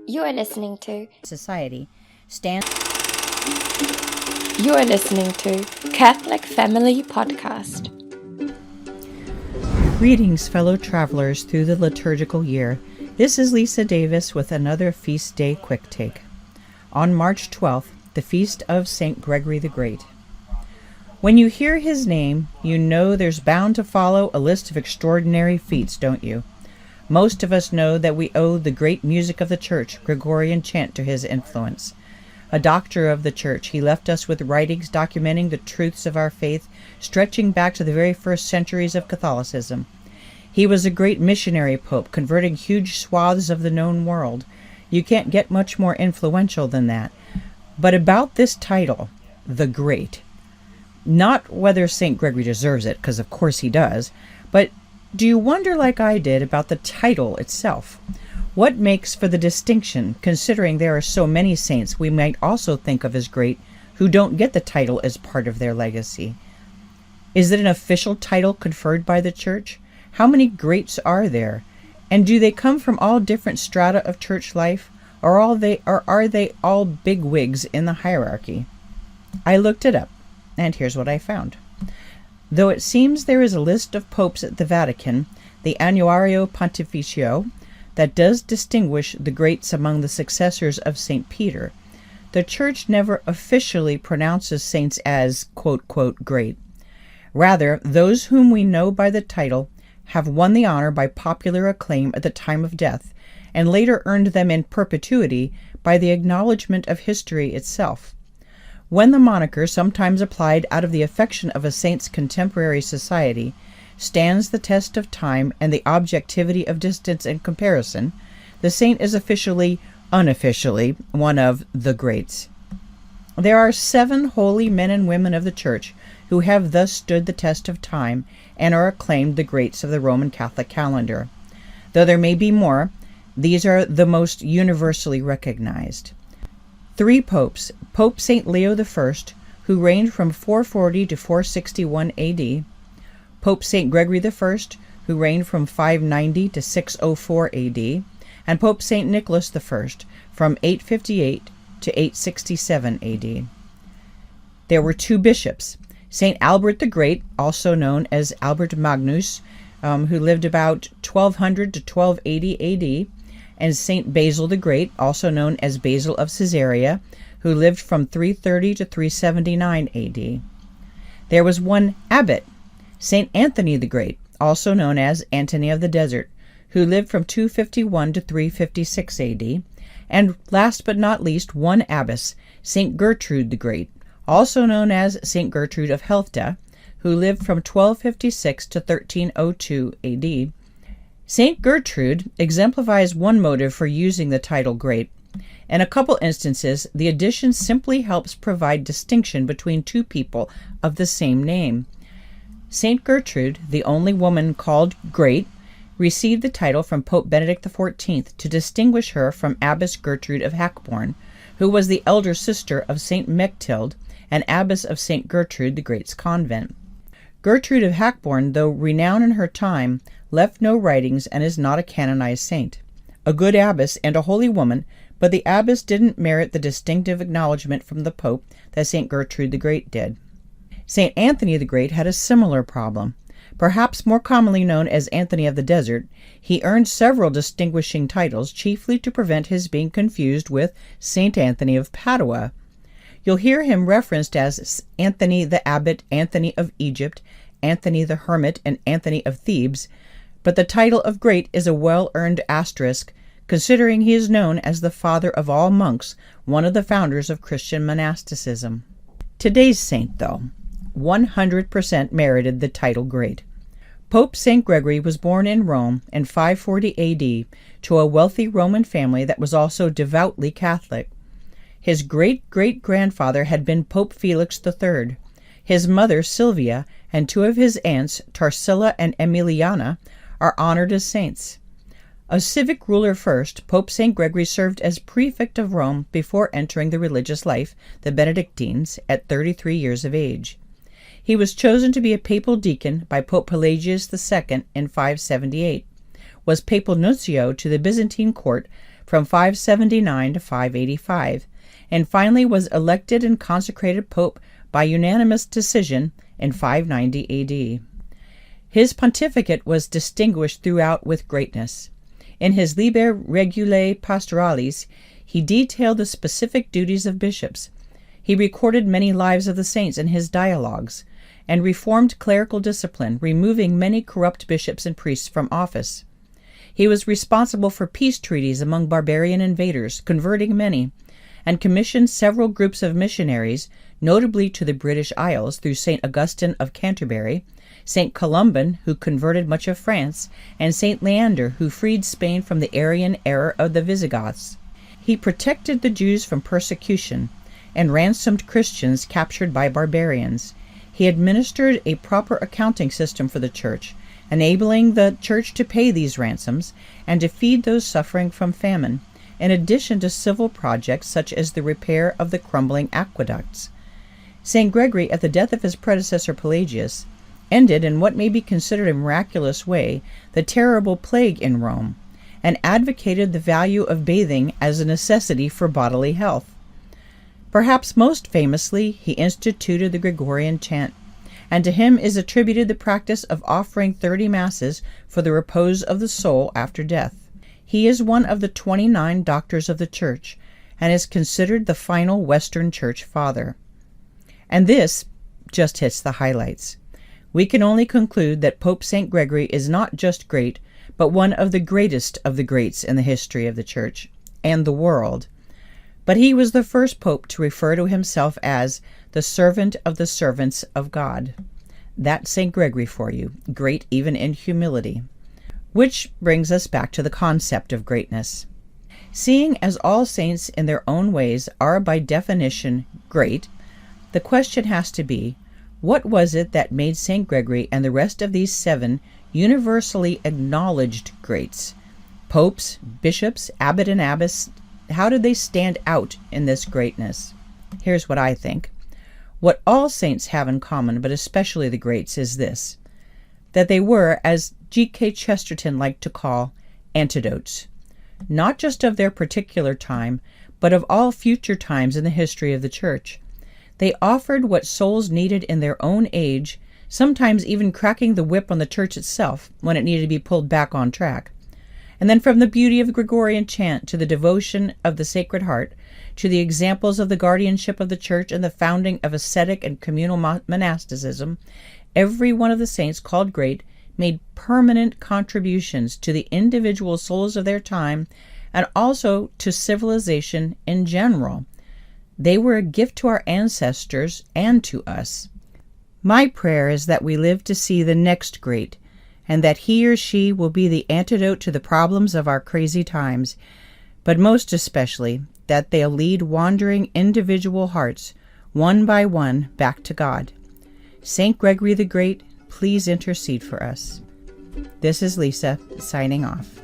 You are listening to Society stands. You are listening to Catholic Family Podcast. Greetings, fellow travelers through the liturgical year. This is Lisa Davis with another Feast Day Quick Take. On March 12th, the feast of St. Gregory the Great. When you hear his name, you know there's bound to follow a list of extraordinary feats, don't you? Most of us know that we owe the great music of the Church, Gregorian chant, to his influence. A doctor of the Church, he left us with writings documenting the truths of our faith, stretching back to the very first centuries of Catholicism. He was a great missionary pope, converting huge swaths of the known world. You can't get much more influential than that. But about this title, the Great, not whether St. Gregory deserves it, because of course he does, but do you wonder, like I did, about the title itself? What makes for the distinction, considering there are so many saints we might also think of as great who don't get the title as part of their legacy? Is it an official title conferred by the Church? How many greats are there? And do they come from all different strata of church life, or are they all bigwigs in the hierarchy? I looked it up, and here's what I found. Though it seems there is a list of popes at the Vatican, the Annuario Pontificio, that does distinguish the greats among the successors of St. Peter, the Church never officially pronounces saints as quote-quote great. Rather, those whom we know by the title have won the honor by popular acclaim at the time of death, and later earned them in perpetuity by the acknowledgement of history itself. When the moniker, sometimes applied out of the affection of a saint's contemporary society, stands the test of time and the objectivity of distance and comparison, the saint is unofficially, one of the greats. There are 7 holy men and women of the Church who have thus stood the test of time and are acclaimed the greats of the Roman Catholic calendar. Though there may be more, these are the most universally recognized. 3 popes, Pope St. Leo I, who reigned from 440 to 461 AD, Pope St. Gregory I, who reigned from 590 to 604 AD, and Pope St. Nicholas I, from 858 to 867 AD. There were 2 bishops, St. Albert the Great, also known as Albert Magnus, who lived about 1200 to 1280 AD, and St. Basil the Great, also known as Basil of Caesarea, who lived from 330 to 379 AD. There was one abbot, St. Anthony the Great, also known as Antony of the Desert, who lived from 251 to 356 AD, and last but not least, one abbess, St. Gertrude the Great, also known as St. Gertrude of Helfta, who lived from 1256 to 1302 AD. St. Gertrude exemplifies one motive for using the title great. In a couple instances, the addition simply helps provide distinction between 2 people of the same name. St. Gertrude, the only woman called great, received the title from Pope Benedict XIV to distinguish her from Abbess Gertrude of Hackborn, who was the elder sister of St. Mechtild and abbess of St. Gertrude the Great's convent. Gertrude of Hackborn, though renowned in her time, left no writings and is not a canonized saint. A good abbess and a holy woman, but the abbess didn't merit the distinctive acknowledgement from the Pope that St. Gertrude the Great did. St. Anthony the Great had a similar problem. Perhaps more commonly known as Anthony of the Desert, he earned several distinguishing titles, chiefly to prevent his being confused with St. Anthony of Padua. You'll hear him referenced as Anthony the Abbot, Anthony of Egypt, Anthony the Hermit, and Anthony of Thebes, but the title of Great is a well-earned asterisk, considering he is known as the father of all monks, one of the founders of Christian monasticism. Today's saint, though, 100% merited the title Great. Pope St. Gregory was born in Rome in 540 AD to a wealthy Roman family that was also devoutly Catholic. His great-great-grandfather had been Pope Felix III. His mother, Sylvia, and 2 of his aunts, Tarsilla and Emiliana, are honored as saints. A civic ruler first, Pope St. Gregory served as prefect of Rome before entering the religious life, the Benedictines, at 33 years of age. He was chosen to be a papal deacon by Pope Pelagius II in 578, was papal nuncio to the Byzantine court from 579 to 585, and finally was elected and consecrated pope by unanimous decision in 590 AD. His pontificate was distinguished throughout with greatness. In his Liber Regulae Pastoralis, he detailed the specific duties of bishops. He recorded many lives of the saints in his dialogues, and reformed clerical discipline, removing many corrupt bishops and priests from office. He was responsible for peace treaties among barbarian invaders, converting many, and commissioned several groups of missionaries, notably to the British Isles through St. Augustine of Canterbury, St. Columban, who converted much of France, and St. Leander, who freed Spain from the Arian error of the Visigoths. He protected the Jews from persecution and ransomed Christians captured by barbarians. He administered a proper accounting system for the Church, enabling the Church to pay these ransoms and to feed those suffering from famine, in addition to civil projects such as the repair of the crumbling aqueducts. St. Gregory, at the death of his predecessor Pelagius, ended in what may be considered a miraculous way the terrible plague in Rome, and advocated the value of bathing as a necessity for bodily health. Perhaps most famously, he instituted the Gregorian chant, and to him is attributed the practice of offering 30 masses for the repose of the soul after death. He is one of the 29 doctors of the Church, and is considered the final Western Church father. And this just hits the highlights. We can only conclude that Pope St. Gregory is not just great, but one of the greatest of the greats in the history of the Church and the world. But he was the first pope to refer to himself as the servant of the servants of God. That's St. Gregory for you, great even in humility. Which brings us back to the concept of greatness. Seeing as all saints in their own ways are by definition great, the question has to be, what was it that made St. Gregory and the rest of these 7 universally acknowledged greats? Popes, bishops, abbot and abbess, how did they stand out in this greatness? Here's what I think. What all saints have in common, but especially the greats, is this, that they were, as G.K. Chesterton liked to call, antidotes, not just of their particular time, but of all future times in the history of the Church. They offered what souls needed in their own age, sometimes even cracking the whip on the Church itself when it needed to be pulled back on track. And then from the beauty of the Gregorian chant to the devotion of the Sacred Heart, to the examples of the guardianship of the Church and the founding of ascetic and communal monasticism, every one of the saints called great made permanent contributions to the individual souls of their time and also to civilization in general. They were a gift to our ancestors and to us. My prayer is that we live to see the next great, and that he or she will be the antidote to the problems of our crazy times, but most especially that they'll lead wandering individual hearts, one by one, back to God. St. Gregory the Great, please intercede for us. This is Lisa, signing off.